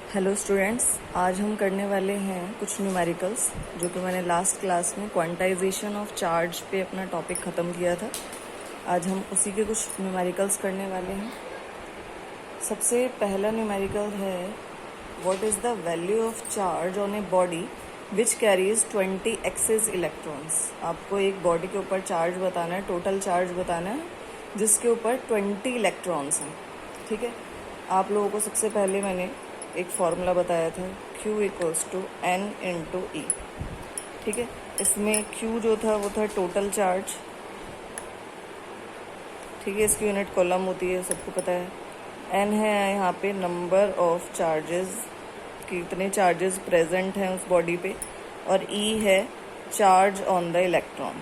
Hello students, आज हम करने वाले हैं कुछ न्यूमेरिकल्स जो कि मैंने लास्ट क्लास में क्वांटाइजेशन ऑफ चार्ज पे अपना टॉपिक ख़त्म किया था। आज हम उसी के कुछ न्यूमेरिकल्स करने वाले हैं। सबसे पहला न्यूमेरिकल है what is the value of charge on a body which carries 20 excess electrons. आपको एक बॉडी के ऊपर चार्ज बताना है, टोटल चार्ज बताना है जिसके ऊपर 20 इलेक्ट्रॉन्स हैं। ठीक है, आप लोगों को सबसे पहले मैंने एक फॉर्मूला बताया था Q equals to N into E। ठीक है, इसमें Q जो था वो था टोटल चार्ज। ठीक है, इसकी यूनिट कॉलम होती है, सबको पता है। N है यहाँ पे नंबर ऑफ चार्जेस, कितने चार्जेस प्रेजेंट हैं उस बॉडी पे, और E है चार्ज ऑन द इलेक्ट्रॉन।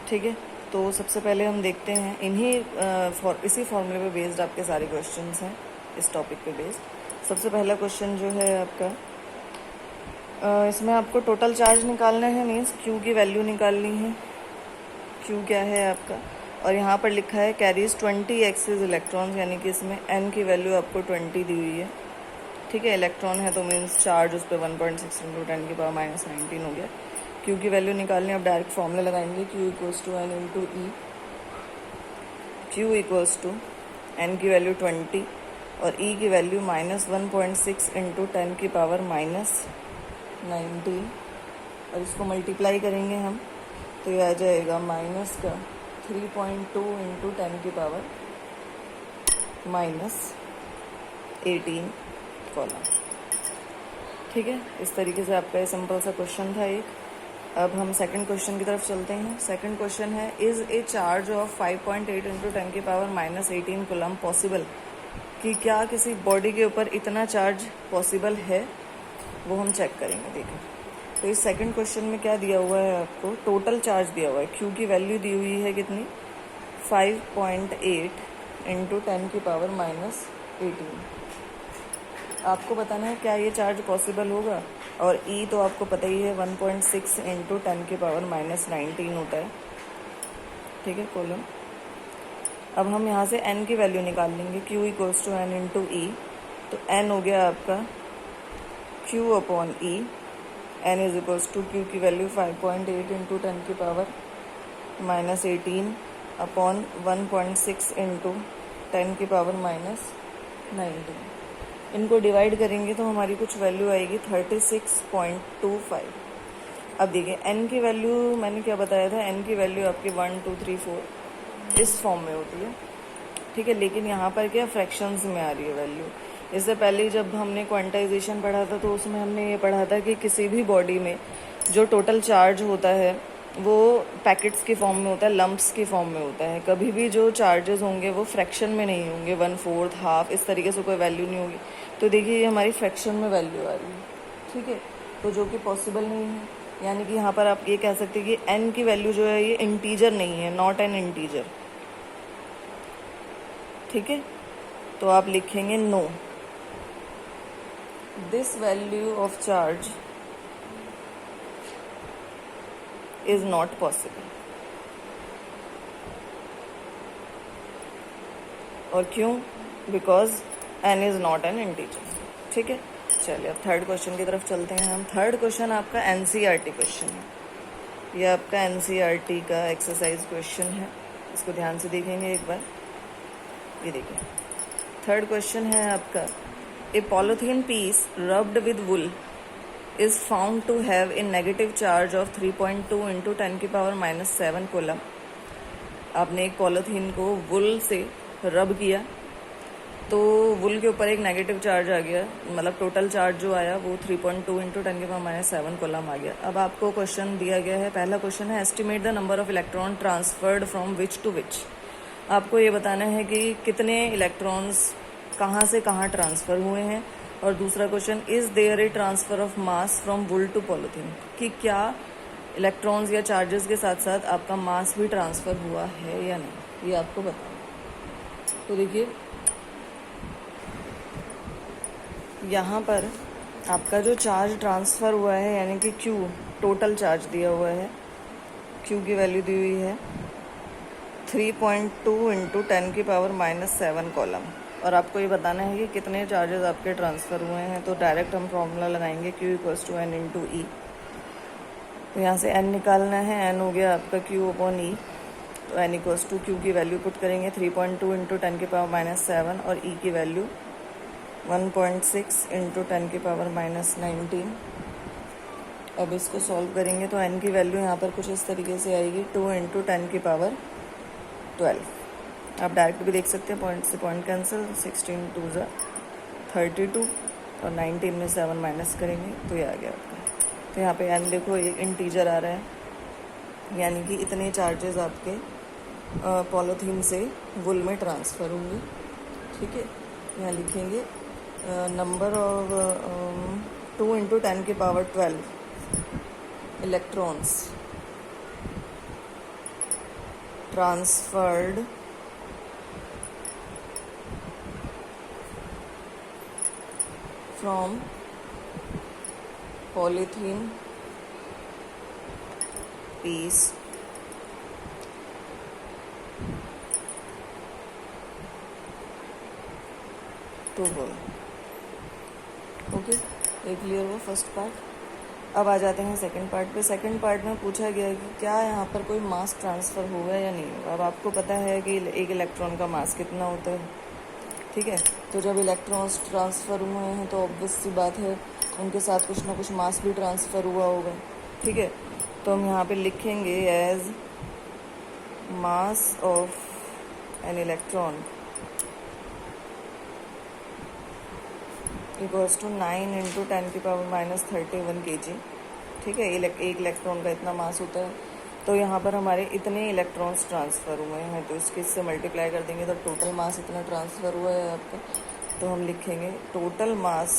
ठीक है, तो सबसे पहले हम देखते हैं इसी फॉर्मूले पे बेस्ड आपके सारे क्वेश्चंस हैं, इस टॉपिक पे बेस्ड। सबसे पहला क्वेश्चन जो है आपका, इसमें आपको टोटल चार्ज निकालना है, मीन्स Q की वैल्यू निकालनी है। Q क्या है आपका, और यहाँ पर लिखा है कैरीज 20 एक्सेस इलेक्ट्रॉन्स, यानी कि इसमें N की वैल्यू आपको 20 दी हुई है। ठीक है, इलेक्ट्रॉन है तो मीन्स चार्ज उस पर 1.6 इंटू 10 की पावर -19 हो गया। Q की वैल्यू निकालनी, अब डायरेक्ट फॉर्मूला लगाएंगे Q equals to N into E। Q equals to N की वैल्यू 20 और E की वैल्यू -1.6 इंटू 10 की पावर -19, और इसको मल्टीप्लाई करेंगे हम तो ये आ जाएगा माइनस का 3.2 इंटू 10 की पावर -18 कॉलम। ठीक है, इस तरीके से आपका सिंपल सा क्वेश्चन था एक। अब हम सेकंड क्वेश्चन की तरफ चलते हैं। सेकंड क्वेश्चन है is a charge of 5.8 into 10 की पावर -18 कूलम पॉसिबल, कि क्या किसी बॉडी के ऊपर इतना चार्ज पॉसिबल है, वो हम चेक करेंगे। देखिए, तो इस सेकंड क्वेश्चन में क्या दिया हुआ है, आपको टोटल चार्ज दिया हुआ है। Q की वैल्यू दी हुई है कितनी, 5.8 इंटू 10 की पावर -18। आपको बताना है क्या ये चार्ज पॉसिबल होगा, और E तो आपको पता ही है 1.6 इंटू 10 की पावर -19 होता है। ठीक है, कॉलम। अब हम यहाँ से N की वैल्यू निकाल लेंगे, Q equals to N into E। तो N हो गया आपका Q upon E। N is equals to Q की वैल्यू 5.8 इंटू 10 की पावर -18 अपॉन 1.6 इंटू 10 की पावर -19। इनको डिवाइड करेंगे तो हमारी कुछ वैल्यू आएगी 36.25। अब देखिए, N की वैल्यू मैंने क्या बताया था, N की वैल्यू आपकी 1 2 3 4 इस फॉर्म में होती है। ठीक है, लेकिन यहाँ पर क्या फ्रैक्शंस में आ रही है वैल्यू। इससे पहले जब हमने क्वांटाइजेशन पढ़ा था तो उसमें हमने ये पढ़ा था कि किसी भी बॉडी में जो टोटल चार्ज होता है वो पैकेट्स की फॉर्म में होता है, लम्प्स की फॉर्म में होता है। कभी भी जो चार्जेस होंगे वो फ्रैक्शन में नहीं होंगे, 1/4 हाफ इस तरीके से कोई वैल्यू नहीं होगी। तो देखिए, ये हमारी फ्रैक्शन में वैल्यू आ रही है। ठीक है, तो जो कि पॉसिबल नहीं है, यानी कि यहाँ पर आप ये कह सकते हैं कि N की वैल्यू जो है ये इंटीजर नहीं है, नॉट एन इंटीजर। ठीक है, तो आप लिखेंगे no, this value of charge is not possible. और क्यों, because N is not an integer. ठीक है, चलिए अब थर्ड क्वेश्चन की तरफ चलते हैं हम। थर्ड क्वेश्चन आपका NCERT क्वेश्चन है। ये आपका NCERT का एक्सरसाइज क्वेश्चन है, इसको ध्यान से देखेंगे एक बार। ये देखिए, थर्ड क्वेश्चन है आपका, a polythene piece rubbed with wool is found to have a negative charge of 3.2 into 10 की पावर -7 कूलम। आपने एक पॉलिथीन को वुल से रब किया तो वुल के ऊपर एक नेगेटिव चार्ज आ गया, मतलब टोटल चार्ज जो आया वो 3.2 इंटू 10 की पावर -7 कूलम आ गया। अब आपको क्वेश्चन दिया गया है, पहला क्वेश्चन है estimate the number of electron transferred from which to which. आपको ये बताना है कि कितने इलेक्ट्रॉन्स कहाँ से कहाँ ट्रांसफ़र हुए हैं। और दूसरा question, is there a transfer of mass from wool to polythene, कि क्या इलेक्ट्रॉन्स या चार्जेस के साथ साथ आपका मास भी ट्रांसफ़र हुआ है या नहीं, ये आपको बताना। तो देखिए, यहाँ पर आपका जो चार्ज ट्रांसफ़र हुआ है, यानी कि Q टोटल चार्ज दिया हुआ है, Q की वैल्यू दी हुई है 3.2 इंटू 10 की पावर -7 कॉलम। और आपको ये बताना है कि कितने चार्जेस आपके ट्रांसफ़र हुए हैं। तो डायरेक्ट हम फॉर्मूला लगाएंगे Q equals to N into e. तो यहाँ से N निकालना है, N हो गया आपका Q अपॉन ई। तो N इक्वल्स टू Q की वैल्यू पुट करेंगे 3.2 इंटू 10 की पावर माइनस 7 और E की वैल्यू 1.6 इंटू 10 की पावर माइनस 19। अब इसको सॉल्व करेंगे तो N की वैल्यू यहाँ पर कुछ इस तरीके से आएगी 2 इंटू 10 की पावर 12। आप डायरेक्ट भी देख सकते हैं, पॉइंट से पॉइंट कैंसिल, 16 2 ज़ा 32 और 19 में 7 माइनस करेंगे तो ये आ गया आपका। तो यहाँ पे N देखो एक इंटीजर आ रहा है, यानी कि इतने चार्जेस आपके पॉलीथीन से वुल में ट्रांसफ़र होंगे। ठीक है, यहाँ लिखेंगे नंबर ऑफ 2 इंटू 10 की power 12 electrons transferred from polythene piece to wool। Okay, ये क्लियर हुआ फर्स्ट पार्ट। अब आ जाते हैं सेकंड पार्ट पे। सेकंड पार्ट में पूछा गया है कि क्या यहाँ पर कोई मास ट्रांसफ़र होगा या नहीं होगा। अब आपको पता है कि एक इलेक्ट्रॉन का मास कितना होता है। ठीक है, तो जब इलेक्ट्रॉन्स ट्रांसफ़र हुए हैं तो ऑब्वियस सी बात है उनके साथ कुछ ना कुछ मास भी ट्रांसफ़र हुआ होगा। ठीक है, तो हम यहाँ पे लिखेंगे as mass of an electron equals to 9 into 10 की पावर माइनस 31 kg। ठीक है, एक इलेक्ट्रॉन का इतना मास होता है। तो यहाँ पर हमारे इतने इलेक्ट्रॉन्स ट्रांसफ़र हुए हैं, तो इसके इससे मल्टीप्लाई कर देंगे तो टोटल मास इतना ट्रांसफ़र हुआ है आपका। तो हम लिखेंगे total mass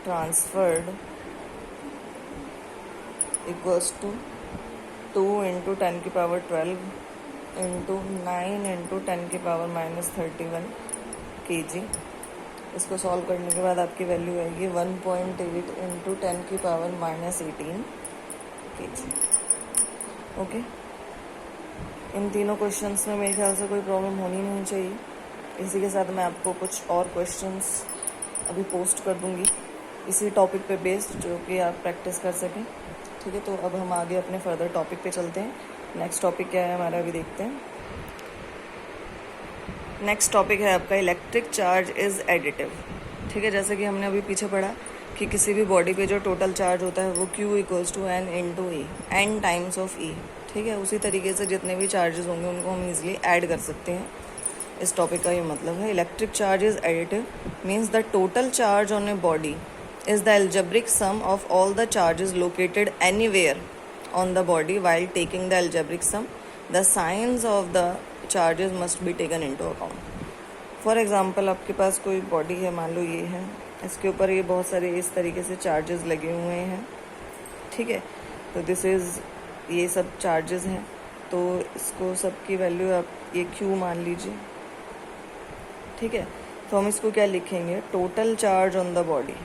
transferred equals to 2 into 10 की पावर 12 इंटू 9 इंटू 10 की पावर माइनस 31 kg। इसको सॉल्व करने के बाद आपकी वैल्यू आएगी 1.8 इंटू 10 की पावर माइनस 18 kg। ओके, इन तीनों क्वेश्चंस में मेरे ख्याल से कोई प्रॉब्लम होनी नहीं चाहिए। इसी के साथ मैं आपको कुछ और क्वेश्चंस अभी पोस्ट कर दूंगी इसी टॉपिक पे बेस्ड, जो कि आप प्रैक्टिस कर सकें। ठीक है, तो अब हम आगे अपने फर्दर टॉपिक पे चलते हैं। नेक्स्ट टॉपिक क्या है हमारा, अभी देखते हैं। नेक्स्ट टॉपिक है आपका इलेक्ट्रिक चार्ज इज़ एडिटिव। ठीक है, जैसे कि हमने अभी पीछे पढ़ा कि किसी भी बॉडी पे जो टोटल चार्ज होता है वो Q equals to N into E, N times of E। ठीक है, उसी तरीके से जितने भी चार्जेस होंगे उनको हम इजीली ऐड कर सकते हैं। इस टॉपिक का ये मतलब है electric charge is additive means the total charge on a body is the algebraic sum of all the charges located anywhere on the body. While taking the algebraic sum, the signs of the charges must be taken into account. For example, आपके पास कोई body है, मान लो ये है, इसके ऊपर ये बहुत सारे इस तरीके से चार्जेस लगे हुए हैं। ठीक है, तो दिस इज़, ये सब चार्जेस हैं, तो इसको सब की वैल्यू आप ये Q मान लीजिए। ठीक है, तो हम इसको क्या लिखेंगे, total charge on the body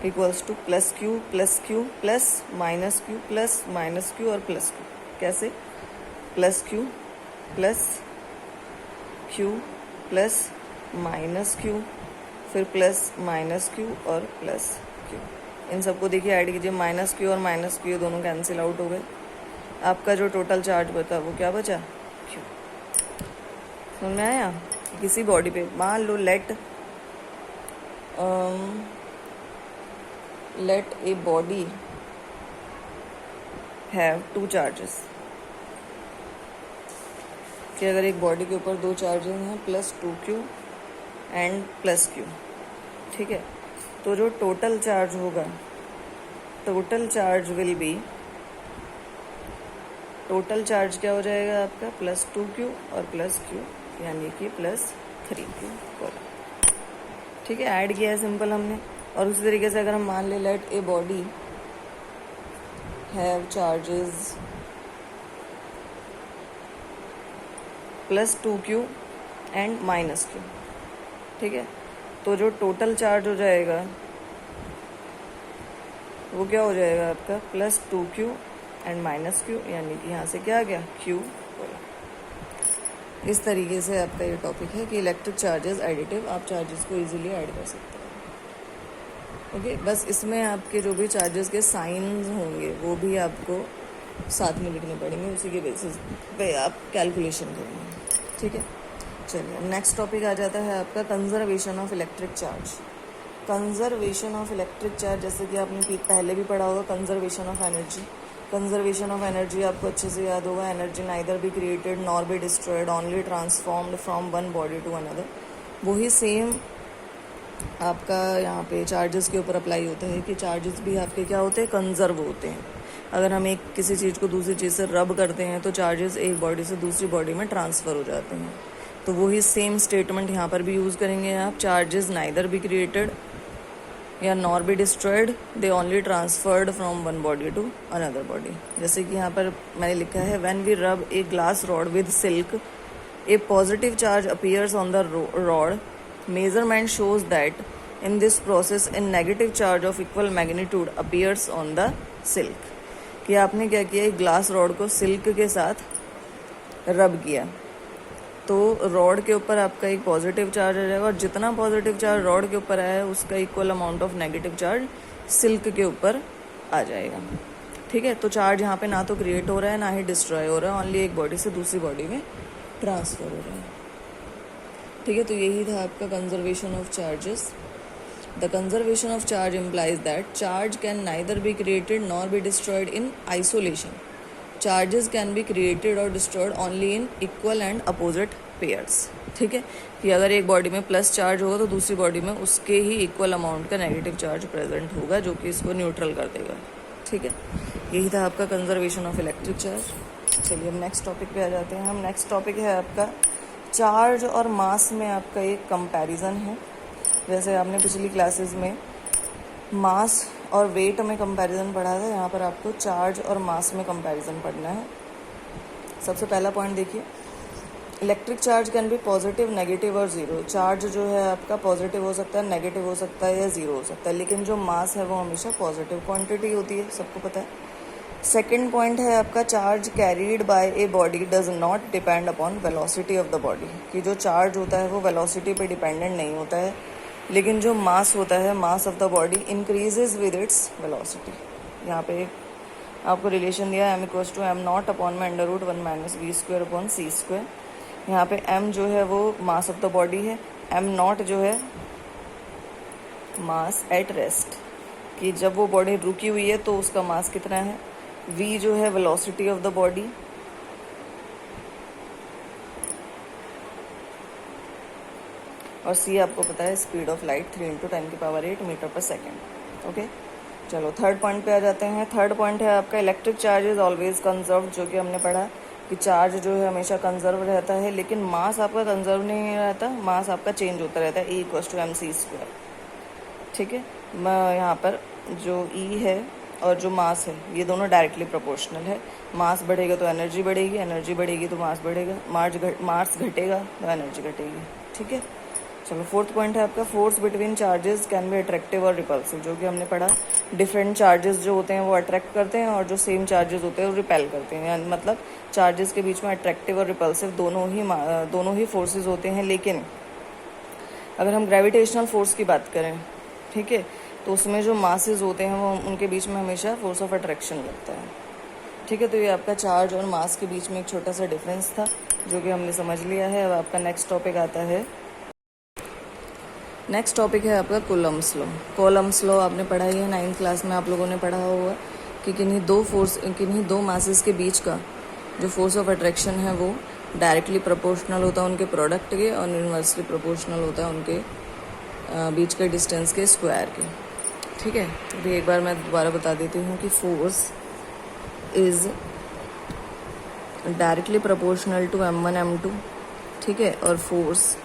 equals two plus Q plus minus Q और प्लस क्यू। कैसे, plus Q plus minus Q, फिर प्लस माइनस क्यू और प्लस क्यू। इन सबको देखिए ऐड कीजिए, माइनस क्यू और माइनस क्यू दोनों कैंसिल आउट हो गए। आपका जो टोटल चार्ज बचा वो क्या बचा, क्यू। समझ में आया। किसी बॉडी पे मान लो let a body have 2 charges। कि अगर एक बॉडी के ऊपर 2 चार्जेस हैं plus 2Q and plus Q। ठीक है, तो जो टोटल चार्ज होगा, total charge will be, total charge क्या हो जाएगा आपका, प्लस 2Q और प्लस Q, यानी कि प्लस 3Q। ठीक है, ऐड किया है सिंपल हमने। और उसी तरीके से अगर हम मान ले let a body have charges plus 2Q and minus Q। ठीक है, तो जो टोटल चार्ज हो जाएगा वो क्या हो जाएगा आपका plus 2q and minus q, यानी कि यहाँ से क्या आ गया q। इस तरीके से आपका ये टॉपिक है कि इलेक्ट्रिक चार्जेस एडिटिव, आप चार्जेस को इजीली ऐड कर सकते हैं। ओके, बस इसमें आपके जो भी चार्जेस के साइंस होंगे वो भी आपको साथ में लिखने पड़ेंगे, उसी के बेसिस पे आप कैलकुलेशन करेंगे। ठीक है, चलिए नेक्स्ट टॉपिक आ जाता है आपका conservation of electric charge. Conservation of electric charge, जैसे कि आपने पहले भी पढ़ा होगा conservation of energy. Conservation of energy आपको अच्छे से याद होगा, energy neither be created nor be destroyed, only transformed from one body to another. वही सेम आपका यहाँ पे चार्जेस के ऊपर अप्लाई होता है कि चार्जेस भी आपके क्या होते हैं, कंजर्व होते हैं। अगर हम एक किसी चीज़ को दूसरी चीज़ से रब करते हैं तो चार्जेस एक बॉडी से दूसरी बॉडी में ट्रांसफ़र हो जाते हैं। तो वही सेम स्टेटमेंट यहाँ पर भी यूज़ करेंगे आप, चार्जेस नाइदर बी क्रिएटेड या nor be destroyed, they only transferred from one body to another body. जैसे कि यहाँ पर मैंने लिखा है व्हेन वी रब a glass rod with silk, A positive charge appears on the rod, measurement shows that in this process A negative charge of equal magnitude appears on the silk. कि आपने क्या किया, एक ग्लास रॉड को silk के साथ रब किया तो रॉड के ऊपर आपका एक पॉजिटिव चार्ज आ जाएगा, और जितना पॉजिटिव चार्ज रॉड के ऊपर आया है उसका equal amount of negative charge silk के ऊपर आ जाएगा। ठीक है, तो चार्ज यहाँ पे ना तो क्रिएट हो रहा है ना ही डिस्ट्रॉय हो रहा है, ओनली एक बॉडी से दूसरी बॉडी में ट्रांसफ़र हो रहा है। ठीक है, तो यही था आपका conservation of charges. The conservation of charge implies that charge can neither be created nor be destroyed in isolation. Charges can be created और destroyed only in equal and opposite pairs. ठीक है, कि अगर एक बॉडी में plus charge होगा तो दूसरी बॉडी में उसके ही इक्वल अमाउंट का नेगेटिव चार्ज प्रेजेंट होगा, जो कि इसको न्यूट्रल कर देगा। ठीक है, यही था आपका कंजर्वेशन ऑफ इलेक्ट्रिक चार्ज। चलिए अब नेक्स्ट टॉपिक पे आ जाते हैं हम। नेक्स्ट टॉपिक है आपका चार्ज और मास में आपका एक कंपैरिजन है। जैसे आपने पिछली क्लासेस में मास और वेट में कंपैरिजन पढ़ा था, यहाँ पर आपको चार्ज और मास में कंपैरिजन पढ़ना है। सबसे पहला पॉइंट देखिए, electric charge can be positive, negative और ज़ीरो। चार्ज जो है आपका पॉजिटिव हो सकता है, नेगेटिव हो सकता है या ज़ीरो हो सकता है, लेकिन जो मास है वो हमेशा पॉजिटिव क्वांटिटी होती है, सबको पता है। सेकेंड पॉइंट है आपका charge carried bye a body does not depend upon velocity of the body. कि जो चार्ज होता है वो वेलोसिटी पे डिपेंडेंट नहीं होता है, लेकिन जो मास होता है, mass of the body increases with its velocity. यहाँ पे आपको रिलेशन दिया m equals to m not upon में under root 1 minus v square upon c square. यहाँ पे m जो है वो मास ऑफ द बॉडी है, m नॉट जो है मास एट रेस्ट, कि जब वो बॉडी रुकी हुई है तो उसका मास कितना है। v जो है वेलोसिटी ऑफ द बॉडी, और c आपको पता है स्पीड ऑफ लाइट 3 × 10⁸ मीटर पर सेकेंड। ओके, चलो थर्ड पॉइंट पे आ जाते हैं। थर्ड पॉइंट है आपका electric charge is always conserve, जो कि हमने पढ़ा कि चार्ज जो है हमेशा कंजर्व रहता है, लेकिन मास आपका कंजर्व नहीं रहता, मास आपका चेंज होता रहता है, E इक्वल्स टू mc²। ठीक है, यहाँ पर जो E है और जो मास है ये दोनों डायरेक्टली प्रोपोर्शनल है। मास बढ़ेगा तो एनर्जी बढ़ेगी, एनर्जी बढ़ेगी तो मास बढ़ेगा, मास घटेगा तो एनर्जी घटेगी। ठीक है, चलो फोर्थ पॉइंट है आपका force between charges can be attractive और रिपल्सिव, जो कि हमने पढ़ा डिफरेंट चार्जेस जो होते हैं वो अट्रैक्ट करते हैं और जो सेम चार्जेस होते हैं वो रिपेल करते हैं। यानी मतलब चार्जेस के बीच में अट्रैक्टिव और रिपल्सिव दोनों ही फोर्सेस होते हैं। लेकिन अगर हम ग्रेविटेशनल फोर्स की बात करें, ठीक है, तो उसमें जो मासेस होते हैं वो उनके बीच में हमेशा फोर्स ऑफ अट्रैक्शन लगता है। ठीक है, तो ये आपका चार्ज और मास के बीच में एक छोटा सा डिफरेंस था जो कि हमने समझ लिया है। अब आपका नेक्स्ट टॉपिक आता है, नेक्स्ट टॉपिक है आपका कूलम्ब्स लॉ। कूलम्ब्स लॉ आपने पढ़ा ही है 9th क्लास में, आप लोगों ने पढ़ा होगा कि किन्हीं दो मासेस के बीच का जो फोर्स ऑफ अट्रैक्शन है वो डायरेक्टली प्रोपोर्शनल होता है उनके प्रोडक्ट के, और इनवर्सली प्रोपोर्शनल होता है उनके बीच के डिस्टेंस के स्क्वायर के। ठीक है, तो एक बार मैं दोबारा बता देती हूँ कि force is directly proportional to m1 m2, ठीक है, और force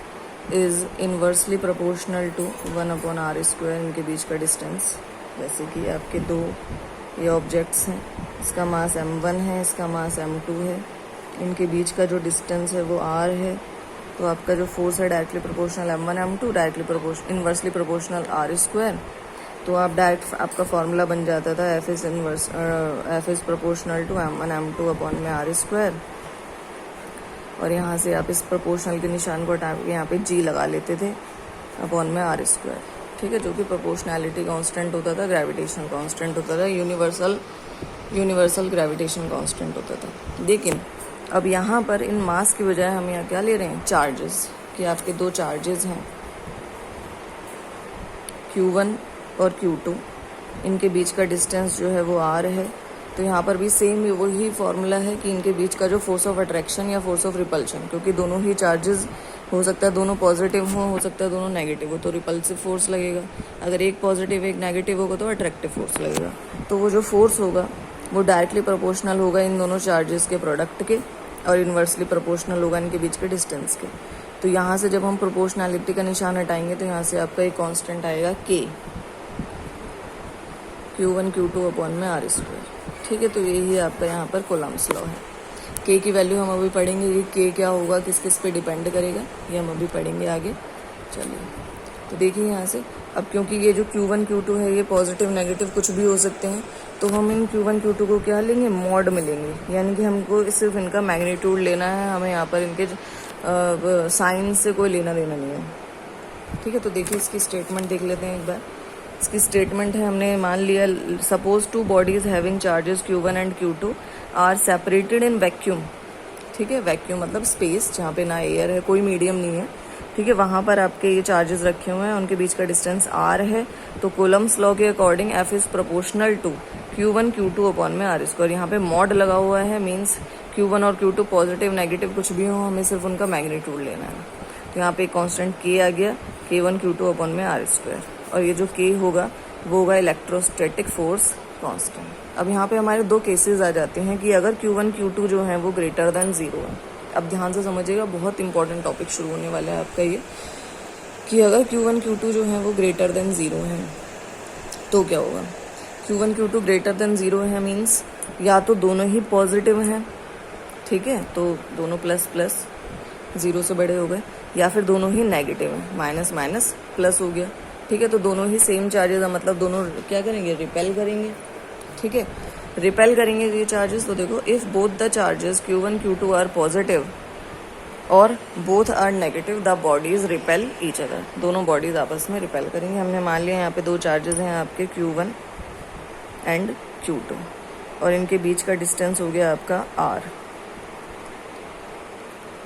is inversely proportional to 1/r², इनके बीच का डिस्टेंस। जैसे कि आपके दो ये ऑब्जेक्ट्स हैं, इसका मास m1 है, इसका मास m2 है, इनके बीच का जो डिस्टेंस है वो r है, तो आपका जो फोर्स है directly proportional m1 m2, directly inversely proportional r²। तो आप डायरेक्ट आपका फॉर्मूला बन जाता था F is proportional to m1 m2 upon में r स्क्वायर, और यहाँ से आप इस प्रोपोर्शनल के निशान को हटा के यहाँ पे g लगा लेते थे अपॉन में r स्क्वायर, ठीक है, जो कि प्रोपोर्शनैलिटी कांस्टेंट होता था, ग्रेविटेशन कांस्टेंट होता था, यूनिवर्सल ग्रेविटेशन कांस्टेंट होता था। लेकिन अब यहाँ पर इन मास की बजाय हम यहाँ क्या ले रहे हैं, चार्जेस, कि आपके दो चार्जेस हैं Q1 और Q2, इनके बीच का डिस्टेंस जो है वो r है। तो यहाँ पर भी सेम वही फॉर्मूला है कि इनके बीच का जो फोर्स ऑफ अट्रैक्शन या फोर्स ऑफ रिपल्शन, क्योंकि दोनों ही चार्जेस हो सकता है दोनों पॉजिटिव हो सकता है दोनों नेगेटिव हो, तो रिपल्सिव फोर्स लगेगा। अगर एक पॉजिटिव एक नेगेटिव होगा तो अट्रैक्टिव फोर्स लगेगा। तो वो जो फोर्स होगा वो डायरेक्टली प्रोपोर्शनल होगा इन दोनों चार्जेस के प्रोडक्ट के, और इन्वर्सली प्रोपोर्शनल होगा इनके बीच के डिस्टेंस के। तो यहाँ से जब हम प्रोपोर्शनैलिटी का निशान हटाएंगे तो यहाँ से आपका एक कांस्टेंट आएगा K, Q1 Q2 अपॉन में r स्क्वायर, ठीक है। तो यही आपका यहाँ पर कूलम्ब्स लॉ है। K की वैल्यू हम अभी पढ़ेंगे कि K क्या होगा, किस किस पे डिपेंड करेगा, ये हम अभी पढ़ेंगे आगे। चलिए, तो देखिए यहाँ से अब क्योंकि ये जो Q1 Q2 है ये पॉजिटिव नेगेटिव कुछ भी हो सकते हैं, तो हम इन Q1 Q2 को क्या लेंगे, मॉड में लेंगे, यानी कि हमको सिर्फ इनका मैग्नीट्यूड लेना है, हमें यहाँ पर इनके साइन से कोई लेना देना नहीं है, ठीक है। तो देखिए इसकी स्टेटमेंट देख लेते हैं एक बार। इसकी स्टेटमेंट है, हमने मान लिया suppose two bodies having charges Q1 and Q2 are separated in vacuum, ठीक है। वैक्यूम मतलब स्पेस जहाँ पे ना एयर है, कोई मीडियम नहीं है, ठीक है। वहाँ पर आपके ये चार्जेस रखे हुए हैं, उनके बीच का डिस्टेंस r है। तो कूलम्ब्स लॉ के according F is proportional to Q1 Q2 upon में r स्क्वायर। यहाँ पे मॉड लगा हुआ है, मीन्स Q1 और Q2 पॉजिटिव नेगेटिव कुछ भी हो, हमें सिर्फ उनका मैग्नीट्यूड लेना है। तो यहाँ पे एक कॉन्स्टेंट K आ गया, K1 Q2 अपॉन में r स्क्वायर, और ये जो K होगा वो होगा इलेक्ट्रोस्टैटिक फोर्स कांस्टेंट। अब यहाँ पे हमारे दो केसेस आ जाते हैं कि अगर Q1 Q2 जो है वो ग्रेटर देन 0 है। अब ध्यान से समझिएगा, बहुत इंपॉर्टेंट टॉपिक शुरू होने वाला है आपका ये, कि अगर Q1 Q2 जो है वो ग्रेटर देन 0 है तो क्या होगा। Q1 Q2 ग्रेटर देन 0 है मीन्स या तो दोनों ही पॉजिटिव हैं, ठीक है, तो दोनों प्लस प्लस 0 से बड़े हो गए, या फिर दोनों ही नेगेटिव हैं, माइनस माइनस प्लस हो गया, ठीक है। तो दोनों ही सेम चार्जेस है, मतलब दोनों क्या करेंगे, रिपेल करेंगे, ठीक है, रिपेल करेंगे ये चार्जेस। तो देखो, if both the charges Q1 Q2 are positive और both are negative the bodies repel each other, दोनों बॉडीज आपस में रिपेल करेंगे। हमने मान लिया यहाँ पे दो चार्जेस हैं आपके Q1 एंड Q2, और इनके बीच का डिस्टेंस हो गया आपका r,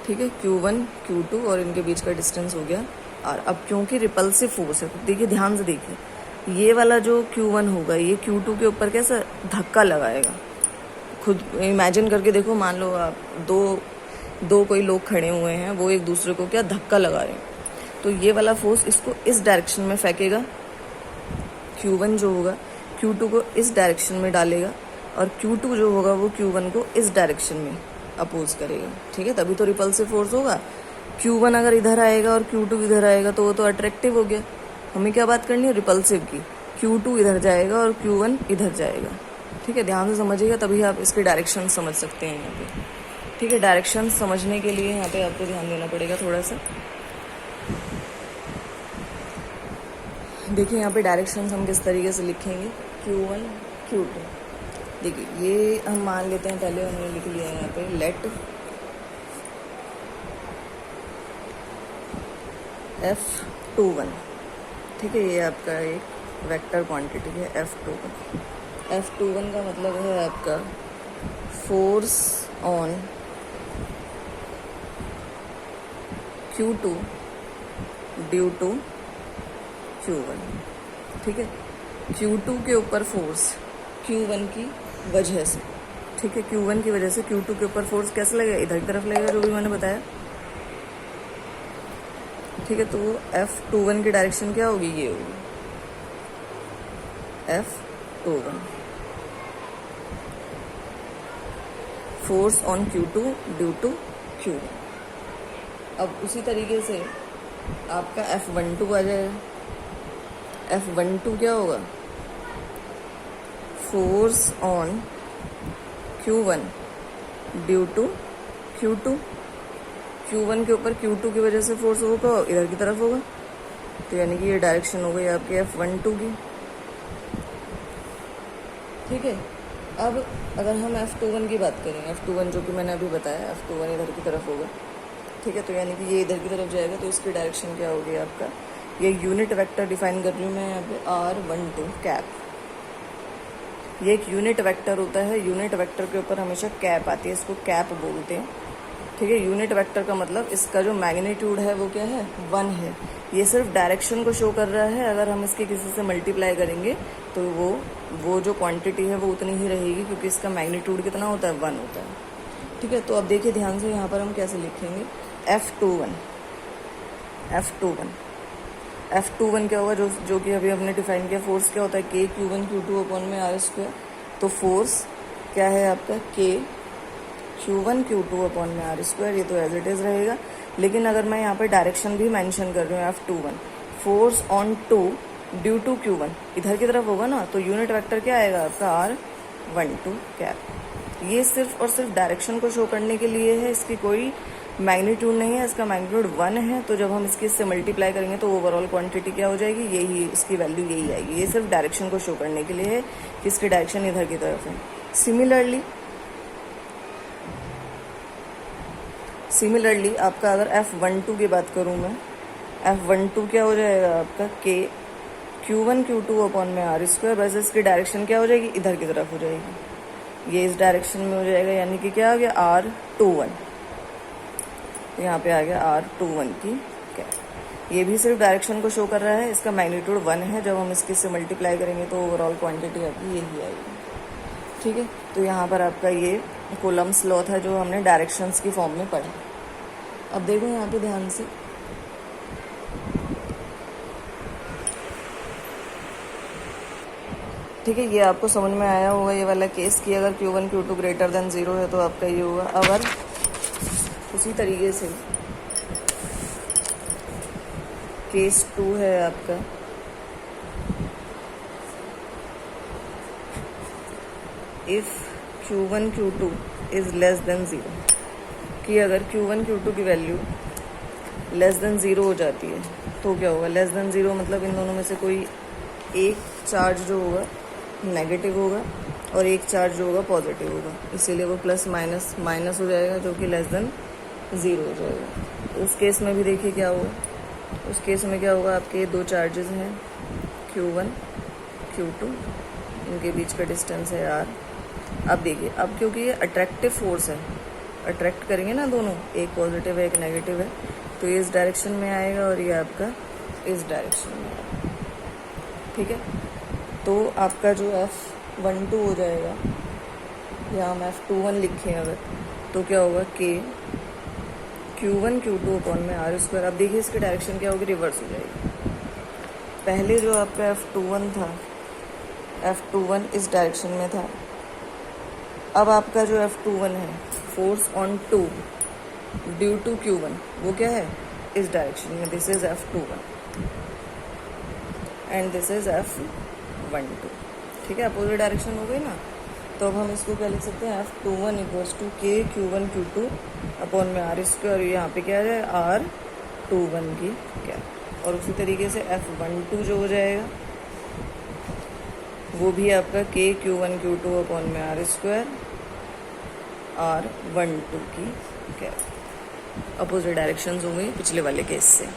ठीक है, Q1 Q2 और इनके बीच का डिस्टेंस हो गया r। अब क्योंकि रिपल्सिव फोर्स है, तो देखिए ध्यान से देखिए, ये वाला जो Q1 होगा ये Q2 के ऊपर कैसा धक्का लगाएगा। खुद इमेजिन करके देखो, मान लो आप दो कोई लोग खड़े हुए हैं, वो एक दूसरे को क्या धक्का लगा रहे हैं, तो ये वाला फोर्स इसको इस डायरेक्शन में फेंकेगा, Q1 जो होगा Q2 को इस डायरेक्शन में डालेगा, और Q2 जो होगा वो Q1 को इस डायरेक्शन में अपोज करेगा, ठीक है। तभी तो रिपल्सिव फोर्स होगा। Q1 अगर इधर आएगा और Q2 इधर आएगा तो वो तो अट्रैक्टिव हो गया। हमें क्या बात करनी है, रिपल्सिव की। Q2 इधर जाएगा और Q1 इधर जाएगा, ठीक है। ध्यान से समझिएगा, तभी आप इसके डायरेक्शन समझ सकते हैं यहाँ पे, ठीक है। डायरेक्शन समझने के लिए यहाँ पे आपको ध्यान देना पड़ेगा थोड़ा सा। देखिए यहाँ पे डायरेक्शन हम किस तरीके से लिखेंगे, Q1 Q2। देखिए ये हम मान लेते हैं, पहले हमने लिख लिया है यहाँ पे लेट F21, ठीक है। ये आपका एक वेक्टर क्वांटिटी है F21। F21 का मतलब है आपका force on Q2 due to Q1, ठीक है। Q2 के ऊपर फोर्स Q1 की वजह से, ठीक है, Q1 की वजह से Q2 के ऊपर फोर्स कैसे लगेगा, इधर की तरफ लगेगा, जो भी मैंने बताया, ठीक है। तो F21 की डायरेक्शन क्या होगी, ये होगी F21, force on Q2 due to Q1। अब उसी तरीके से आपका F12 आ जाएगा। F12 क्या होगा, force on Q1 due to Q2। Q1 के ऊपर Q2 की वजह से फोर्स होगा इधर की तरफ होगा, तो यानी कि ये डायरेक्शन हो गई आपके F12 की, ठीक है। अब अगर हम F21 की बात करें, F21 जो कि मैंने अभी बताया, F21 इधर की तरफ होगा। ठीक है, तो यानी कि ये इधर की तरफ जाएगा, तो इसकी डायरेक्शन क्या होगी आपका, ये यूनिट वेक्टर डिफाइन कर रही हूँ मैं यहाँ पे, R12 कैप। ये एक यूनिट वेक्टर होता है, यूनिट वेक्टर के ऊपर हमेशा कैप आती है, इसको कैप बोलते हैं। ठीक है, यूनिट वेक्टर का मतलब इसका जो मैग्नीट्यूड है वो क्या है, 1 है। ये सिर्फ डायरेक्शन को शो कर रहा है। अगर हम इसके किसी से मल्टीप्लाई करेंगे तो वो जो क्वांटिटी है वो उतनी ही रहेगी, क्योंकि इसका मैग्नीट्यूड कितना होता है, 1 होता है। ठीक है, तो अब देखिए ध्यान से, यहाँ पर हम कैसे लिखेंगे, F21 क्या होगा, जो कि अभी हमने डिफाइन किया, फोर्स क्या होता है, K Q1 Q2 अपॉन में R²। तो फोर्स क्या है आपका, K Q1 Q2 अपॉन में R², ये तो एज इट इज़ रहेगा। लेकिन अगर मैं यहाँ पे डायरेक्शन भी मेंशन कर रही हूँ, F21 force on 2 due to Q1, इधर की तरफ होगा ना, तो यूनिट वेक्टर क्या आएगा आपका, R12 कैप। ये सिर्फ और सिर्फ डायरेक्शन को शो करने के लिए है, इसकी कोई मैग्नीट्यूड नहीं है, इसका मैग्नीट्यूड 1 है। तो जब हम इससे मल्टीप्लाई करेंगे तो ओवरऑल क्वांटिटी क्या हो जाएगी, यही, इसकी वैल्यू यही आएगी। ये सिर्फ डायरेक्शन को शो करने के लिए है कि इसकी डायरेक्शन इधर की तरफ है। सिमिलरली आपका अगर F12 की बात करूँ मैं, F12 क्या हो जाएगा आपका, K Q1 Q2 अपॉन में R², वैसे इसकी डायरेक्शन क्या हो जाएगी, इधर की तरफ हो जाएगी, ये इस डायरेक्शन में हो जाएगा। यानी कि क्या आ गया, R21, यहाँ पे आ गया R21 की क्या, ये भी सिर्फ डायरेक्शन को शो कर रहा है, इसका मैग्नीट्यूड 1 है। जब हम इसके से मल्टीप्लाई करेंगे तो ओवरऑल क्वांटिटी आपकी यही आएगी। ठीक है, तो यहाँ पर आपका ये कूलम्ब्स लॉ था जो हमने डायरेक्शंस की फॉर्म में पढ़ा। अब देखो यहाँ पे ध्यान से, ठीक है, ये आपको समझ में आया होगा ये वाला केस कि अगर Q1 Q2 ग्रेटर देन 0 है तो आपका ये होगा। अगर उसी तरीके से केस 2 है आपका, if Q1 Q2 is less than 0, कि अगर Q1 Q2 की वैल्यू लेस देन 0 हो जाती है तो क्या होगा, लेस देन 0 मतलब इन दोनों में से कोई एक चार्ज जो होगा नेगेटिव होगा और एक चार्ज जो होगा पॉजिटिव होगा, इसीलिए वो प्लस माइनस माइनस हो जाएगा, जो कि लेस देन 0 हो जाएगा। उस केस में भी देखिए क्या होगा, उस केस में क्या होगा, आपके दो चार्जेस हैं Q1 Q2, इनके बीच का डिस्टेंस है R। अब देखिए, अब क्योंकि ये अट्रैक्टिव फोर्स है, अट्रैक्ट करेंगे ना दोनों, एक पॉजिटिव है एक नेगेटिव है, तो ये इस डायरेक्शन में आएगा और ये आपका इस डायरेक्शन में आएगा। ठीक है, तो आपका जो F12 हो जाएगा, या हम F21 लिखें अगर, तो क्या होगा, K Q1 Q2 अपॉन में R²। अब देखिए इसकी डायरेक्शन क्या होगी, रिवर्स हो जाएगी। पहले जो आपका F21 था, F21 इस डायरेक्शन में था, अब आपका जो F21 है, force on 2 due to Q1, वो क्या है, इस डायरेक्शन में, this is F21 and this is F12। ठीक है, अपोजिट डायरेक्शन हो गई ना, तो अब हम इसको क्या लिख सकते हैं, F21 equals to K Q1 Q2 upon में R², और यहाँ पे क्या है, R21 की क्या, और उसी तरीके से F12 जो हो जाएगा वो भी आपका K Q1 Q2 अपॉन में R², R12 की क्या, अपोजिट डायरेक्शंस हो गई पिछले वाले केस से।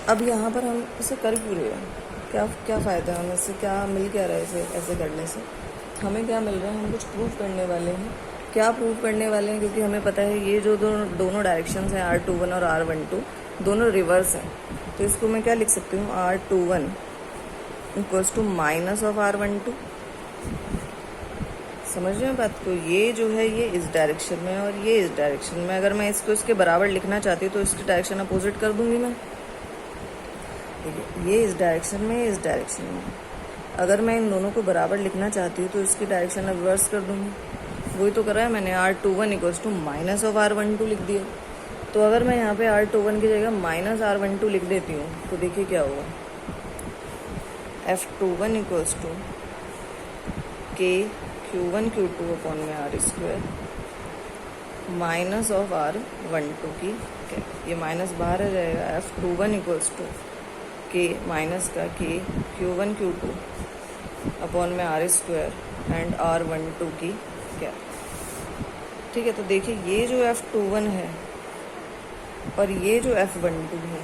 अब यहाँ पर हम इसे कर क्यों रहे हैं, क्या फ़ायदा है हमें, इससे क्या मिल क्या रहा है, इसे ऐसे करने से हमें क्या मिल रहा है, हम कुछ प्रूव करने वाले हैं। क्या प्रूव करने वाले हैं, क्योंकि हमें पता है ये जो दोनों डायरेक्शंस हैं R21 और R12 दोनों रिवर्स हैं, तो इसको मैं क्या लिख सकती हूँ, R21 equals to minus of R12। समझ रहे हैं बात को, ये जो है ये इस डायरेक्शन में और ये इस डायरेक्शन में, अगर मैं इसको इसके बराबर लिखना चाहती हूँ तो इसकी डायरेक्शन अपोजिट कर दूंगी मैं। ठीक है, ये इस डायरेक्शन में, इस डायरेक्शन में, अगर मैं इन दोनों को बराबर लिखना चाहती हूँ तो इसकी डायरेक्शन रिवर्स कर दूंगी। वही तो करा है मैंने, R21 equals to minus of R12 लिख दिया। तो अगर मैं यहाँ पे R21 की जगह माइनस R12 लिख देती हूँ तो देखिए क्या होगा, F21 equals to K Q1 Q2 upon में R² माइनस ऑफ R12 की क्या, ये माइनस बाहर आ जाएगा, F21 equals to K minus का K Q1 Q2 अपॉन में आर स्क्वायर एंड R12 की क्या। ठीक है, तो देखिए ये जो F21 है और ये जो F12 है,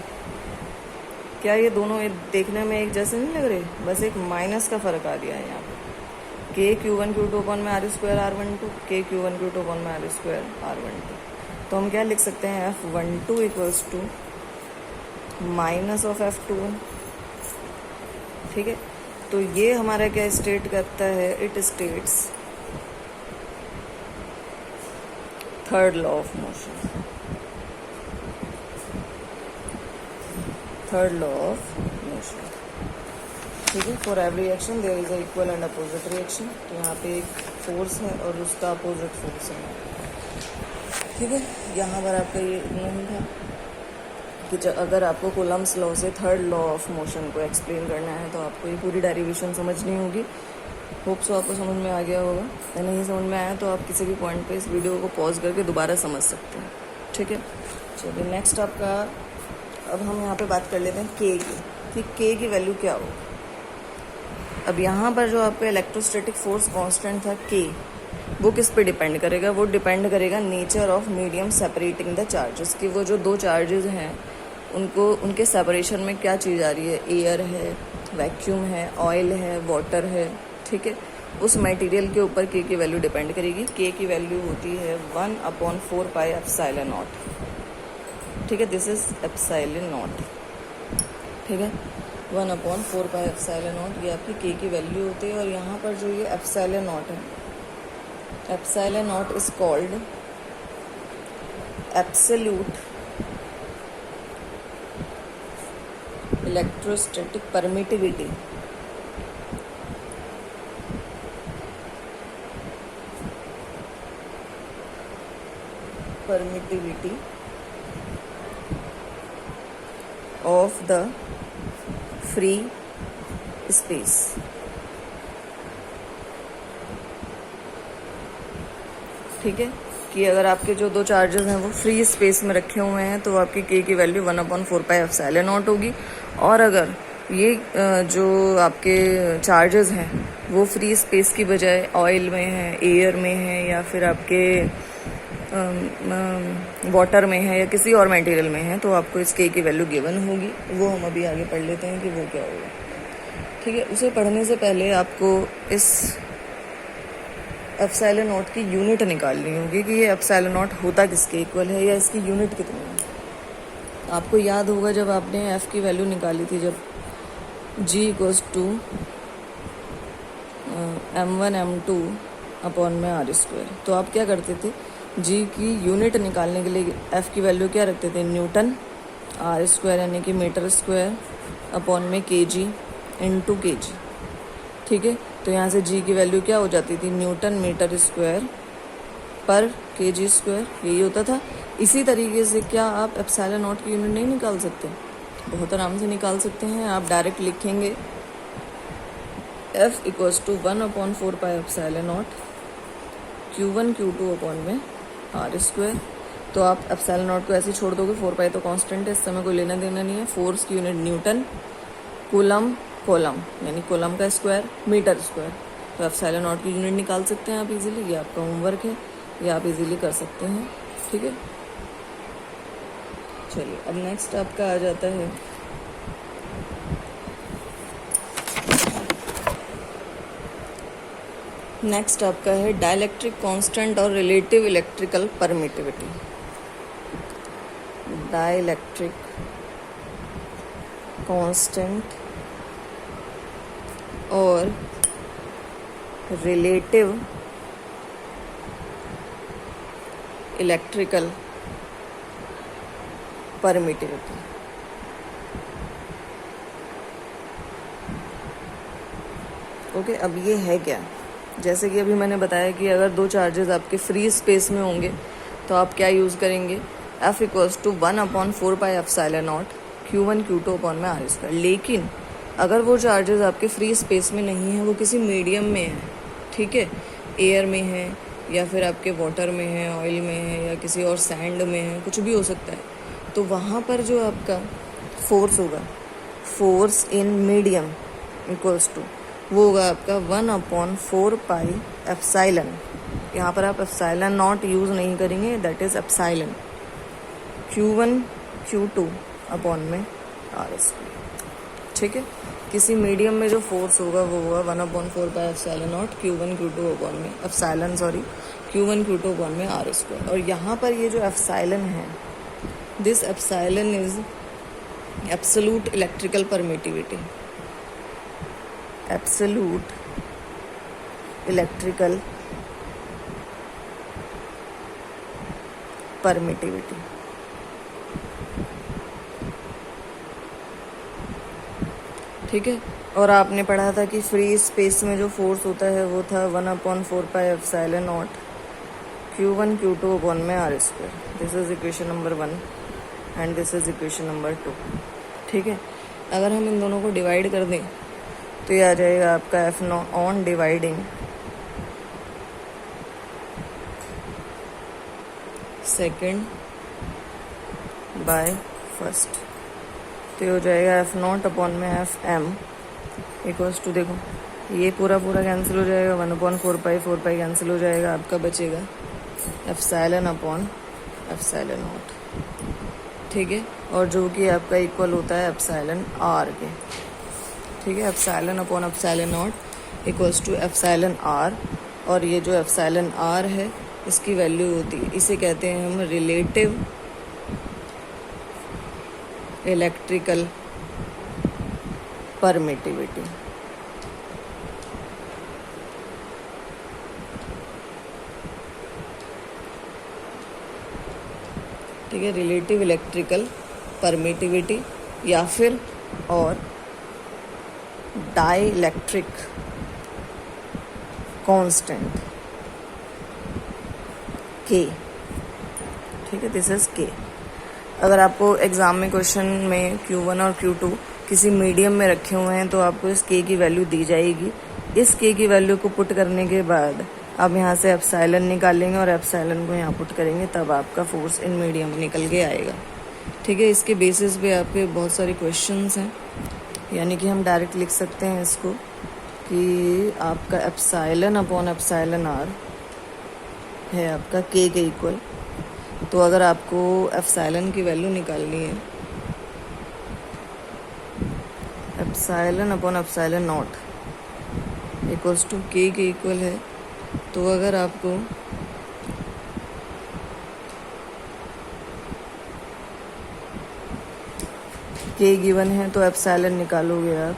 क्या ये दोनों देखने में एक जैसे नहीं लग रहे? बस एक माइनस का फ़र्क आ गया है यहाँ पे। KQ1 Q2 अपॉन में R square R12, KQ1 Q2 upon में R स्क्वायर R12। तो हम क्या लिख सकते हैं? F12 equals to minus of F21। ठीक है, तो ये हमारा क्या स्टेट करता है? It states third law of motion, third law of motion. ठीक है, for every action there is a equal and opposite reaction. तो यहाँ पे एक फोर्स है और उसका अपोजिट फोर्स है। ठीक है, यहाँ पर आपका ये नहीं था कि अगर आपको कूलम्स लॉ से थर्ड लॉ ऑफ मोशन को एक्सप्लेन करना है तो आपको ये पूरी डेरिवेशन समझनी होगी। होप सो आपको समझ में आ गया होगा। या नहीं समझ में आया तो आप किसी भी पॉइंट पे इस वीडियो को पॉज करके दोबारा समझ सकते हैं। ठीक है, चलिए नेक्स्ट आपका, अब हम यहाँ पे बात कर लेते हैं के की। ठीक, के की वैल्यू क्या होगी? अब यहाँ पर जो आपका इलेक्ट्रोस्टैटिक फोर्स कांस्टेंट था के, वो किस पे डिपेंड करेगा? वो डिपेंड करेगा nature of medium separating the charges, कि वो जो दो चार्जेस हैं उनको, उनके सेपरेशन में क्या चीज़ आ रही है? एयर है, वैक्यूम है, ऑयल है, वाटर है। ठीक है, उस मटेरियल के ऊपर के की वैल्यू डिपेंड करेगी। के की वैल्यू होती है 1/4 पाई एप्सिलॉन नॉट। ठीक है, दिस इज एप्सिलॉन नॉट। ठीक है, 1/4 पाई एप्सिलॉन नॉट ये आपकी के की वैल्यू होती है। और यहाँ पर जो ये एप्सिलॉन नॉट है, epsilon not is called absolute electrostatic permittivity. Permittivity of the free space. ठीक है, कि अगर आपके जो दो चार्जेस हैं वो फ्री स्पेस में रखे हुए हैं तो आपकी के की वैल्यू 1/4 पाई एप्सिलॉन नॉट होगी। और अगर ये जो आपके चार्जेस हैं वो फ्री स्पेस की बजाय ऑयल में है, एयर में है, या फिर आपके वाटर में है, या किसी और मटेरियल में है, तो आपको इस के की वैल्यू गिवन होगी। वो हम अभी आगे पढ़ लेते हैं कि वो क्या होगा। ठीक है, उसे पढ़ने से पहले आपको इस एप्सिलॉन नॉट की यूनिट निकालनी होगी कि ये एप्सिलॉन नॉट होता किसके इक्वल है या इसकी यूनिट कितनी है। आपको याद होगा जब आपने एफ की वैल्यू निकाली थी, जब G equals to M1 M2 upon में R स्क्वायर, तो आप क्या करते थे? G की यूनिट निकालने के लिए F की वैल्यू क्या रखते थे? न्यूटन, R स्क्वायर यानी कि मीटर स्क्वायर अपॉन में kg इंटू kg। ठीक है, तो यहाँ से G की वैल्यू क्या हो जाती थी? न्यूटन मीटर स्क्वायर पर kg स्क्वायर, यही होता था। इसी तरीके से क्या आप एप्सिलॉन नॉट की यूनिट नहीं निकाल सकते? बहुत आराम से निकाल सकते हैं। आप डायरेक्ट लिखेंगे F equals to 1/4 pi epsilon naught Q1 Q2 upon में R स्क्वायर। तो आप एप्सिलॉन नॉट को ऐसे छोड़ दोगे, 4 पाई तो कांस्टेंट है, इस समय कोई लेना देना नहीं है। फोर्स की यूनिट न्यूटन, कूलम कोलम यानी कोलम का स्क्वायर, मीटर स्क्वायर। तो एप्सिलॉन नॉट की यूनिट निकाल सकते हैं आप इजीली। ये आपका होमवर्क है, ये आप इजीली कर सकते हैं। ठीक है, चलिए अब नेक्स्ट आपका आ जाता है नेक्स्ट आपका है डाइलेक्ट्रिक कांस्टेंट और relative electrical permittivity. Dielectric constant और रिलेटिव इलेक्ट्रिकल परमिटिविटी। ओके, अब ये है क्या? जैसे कि अभी मैंने बताया कि अगर दो चार्जेस आपके फ्री स्पेस में होंगे तो आप क्या यूज़ करेंगे? F equals to 1/4 pi epsilon naught Q1 Q2 upon में R स्क्वायर। लेकिन अगर वो चार्जेस आपके फ्री स्पेस में नहीं हैं, वो किसी मीडियम में है, ठीक है, एयर में है या फिर आपके वाटर में है, ऑयल में है, या किसी और सैंड में है, कुछ भी हो सकता है, तो वहाँ पर जो आपका फोर्स होगा, force in medium equals to वो होगा आपका 1/4 पाई एप्साइलन। यहाँ पर आप एप्साइलन नॉट यूज़ नहीं करेंगे, that is epsilon Q1 Q2 upon में R²। ठीक है, किसी मीडियम में जो फोर्स होगा वो होगा 1/4 pi epsilon not Q1 Q2 upon में Q1 Q2 अपॉन में R²। और यहाँ पर ये जो एप्साइलन है, this epsilon is absolute electrical permittivity, absolute electrical permittivity. ठीक है, और आपने पढ़ा था कि फ्री स्पेस में जो फोर्स होता है वो था 1/4 pi epsilon naught Q1 Q2 upon में R²। This is equation number 1 and this is equation number 2। ठीक है, अगर हम इन दोनों को डिवाइड कर दें तो ये आ जाएगा आपका F not on dividing second by first, तो ये हो जाएगा F नॉट अपॉन में FM इक्वल्स टू, देखो ये पूरा कैंसिल हो जाएगा, 1/4 पाई 4 पाई कैंसिल हो जाएगा, आपका बचेगा एप्सिलॉन अपॉन एप्सिलॉन नॉट। ठीक है, और जो कि आपका इक्वल होता है एप्सिलॉन R के। ठीक है, epsilon upon epsilon naught equals to epsilon R, और ये जो एप्सिलॉन R है इसकी वैल्यू होती है, इसे कहते हैं हम रिलेटिव इलेक्ट्रिकल परमिटिविटी। ठीक है, रिलेटिव इलेक्ट्रिकल परमिटिविटी या फिर और डाइलेक्ट्रिक कांस्टेंट K। ठीक है, दिस इज K। अगर आपको एग्ज़ाम में क्वेश्चन में Q1 और Q2 किसी मीडियम में रखे हुए हैं तो आपको इस K की वैल्यू दी जाएगी। इस K की वैल्यू को पुट करने के बाद आप यहाँ से एप्सिलॉन निकालेंगे और एप्सिलॉन को यहाँ पुट करेंगे, तब आपका फोर्स इन मीडियम निकल के आएगा। ठीक है, इसके बेसिस पे आपके बहुत सारे क्वेश्चंस हैं, यानी कि हम डायरेक्ट लिख सकते हैं इसको कि आपका एप्सिलॉन अपॉन एप्सिलॉन R है आपका K के इक्वल। तो अगर आपको एप्सिलॉन की वैल्यू निकालनी है, epsilon upon epsilon naught equals to K के इक्वल है, तो अगर आपको K गिवन है तो एप्सिलॉन निकालोगे आप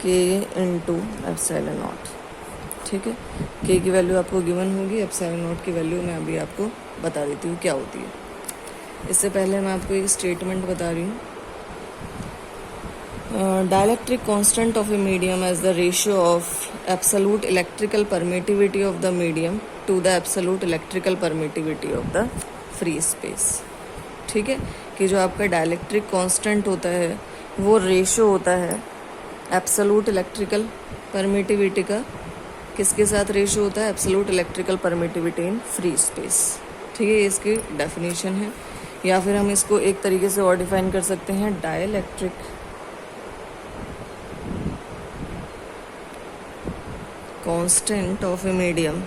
K इंटू एप्सिलॉन नॉट। ठीक है, K की वैल्यू आपको गिवन होगी, एप्सिलॉन नॉट की वैल्यू मैं अभी आपको बता देती हूँ क्या होती है। इससे पहले मैं आपको एक स्टेटमेंट बता रही हूँ, dielectric constant of a medium as the ratio of absolute electrical permittivity of the medium to the absolute electrical permittivity of the free space. ठीक है, कि जो आपका डाइलेक्ट्रिक कांस्टेंट होता है वो रेशियो होता है एब्सोल्यूट इलेक्ट्रिकल परमिटिविटी का, किसके साथ रेशियो होता है, absolute electrical permittivity in free space. ठीक है, ये इसकी डेफिनेशन है, या फिर हम इसको एक तरीके से और डिफाइन कर सकते हैं, dielectric constant of a medium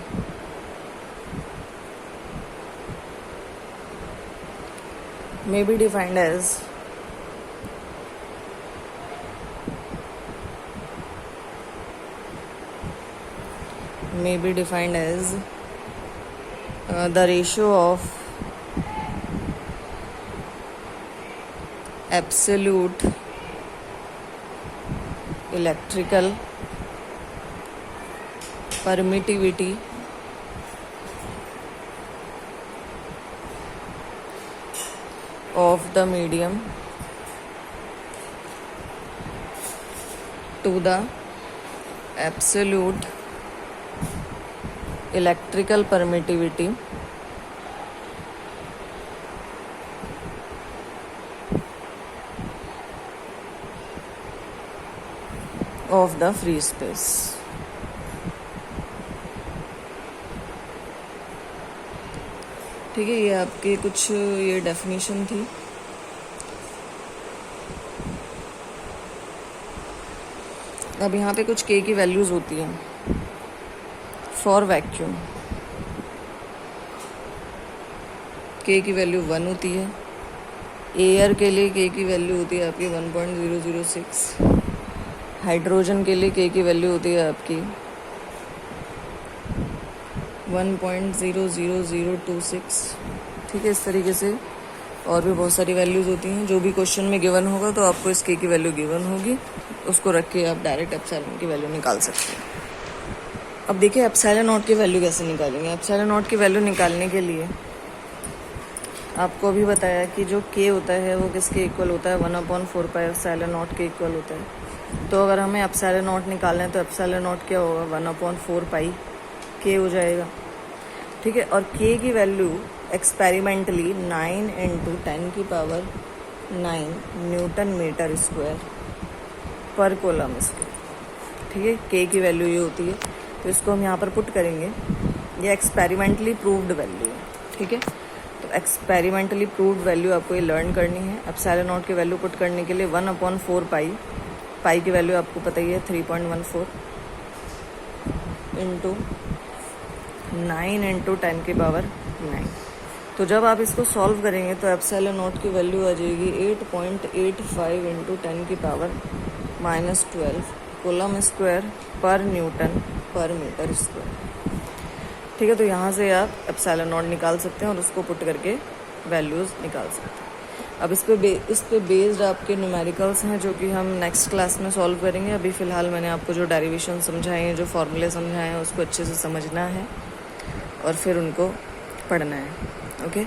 may be defined as the ratio of absolute electrical permittivity of the medium to the absolute electrical permittivity of the free space। ठीक है, ये आपके कुछ ये डेफिनेशन थी। अब यहाँ पे कुछ के की वैल्यूज़ होती हैं फॉर वैक्यूम। के की वैल्यू 1 होती है। एयर के लिए के की वैल्यू होती है आपकी 1.006। हाइड्रोजन के लिए के की वैल्यू होती है आपकी 1.00026। ठीक है, इस तरीके से और भी बहुत सारी वैल्यूज़ होती हैं। जो भी क्वेश्चन में गिवन होगा तो आपको इस के की वैल्यू गिवन होगी, उसको रख के आप डायरेक्ट एप्सिलॉन की वैल्यू निकाल सकते हैं। अब देखिए एप्सिलॉन नॉट की वैल्यू कैसे निकालेंगे। एप्सिलॉन नॉट की वैल्यू निकालने के लिए आपको अभी बताया कि जो के होता है वो किसके इक्वल होता है, 1/4 पाई एप्सिलॉन नॉट के इक्वल होता है। तो अगर हमें एप्सिलॉन नॉट निकालना है तो एप्सिलॉन नॉट क्या होगा, 1/4 पाई के हो जाएगा। ठीक है, और के की value experimentally 9 × 10⁻⁹ newton metre square पर कूलम स्क्वायर। ठीक है, के की वैल्यू ये होती है। तो इसको हम यहाँ पर पुट करेंगे, ये एक्सपेरिमेंटली प्रूव्ड वैल्यू है। ठीक है, तो एक्सपेरिमेंटली प्रूव्ड वैल्यू आपको ये लर्न करनी है। एप्सिलॉन नॉट की वैल्यू पुट करने के लिए 1/4 पाई, पाई की वैल्यू आपको पता ही है 3.14 इंटू 9 × 10⁻⁹। तो जब आप इसको सॉल्व करेंगे तो एप्सिलॉन नॉट की वैल्यू आ जाएगी 8.85 × 10⁻⁻12 कूलम स्क्वायर पर न्यूटन पर मीटर स्क्वायर। ठीक है, तो यहाँ से आप एप्सिलॉन नॉट निकाल सकते हैं और उसको पुट करके वैल्यूज़ निकाल सकते हैं। अब इस पे बेस्ड आपके न्यूमेरिकल्स हैं जो कि हम नेक्स्ट क्लास में सॉल्व करेंगे। अभी फ़िलहाल मैंने आपको जो डेरिवेशन समझाए हैं, जो फॉर्मूले समझाए हैं, उसको अच्छे से समझना है और फिर उनको पढ़ना है। ओके।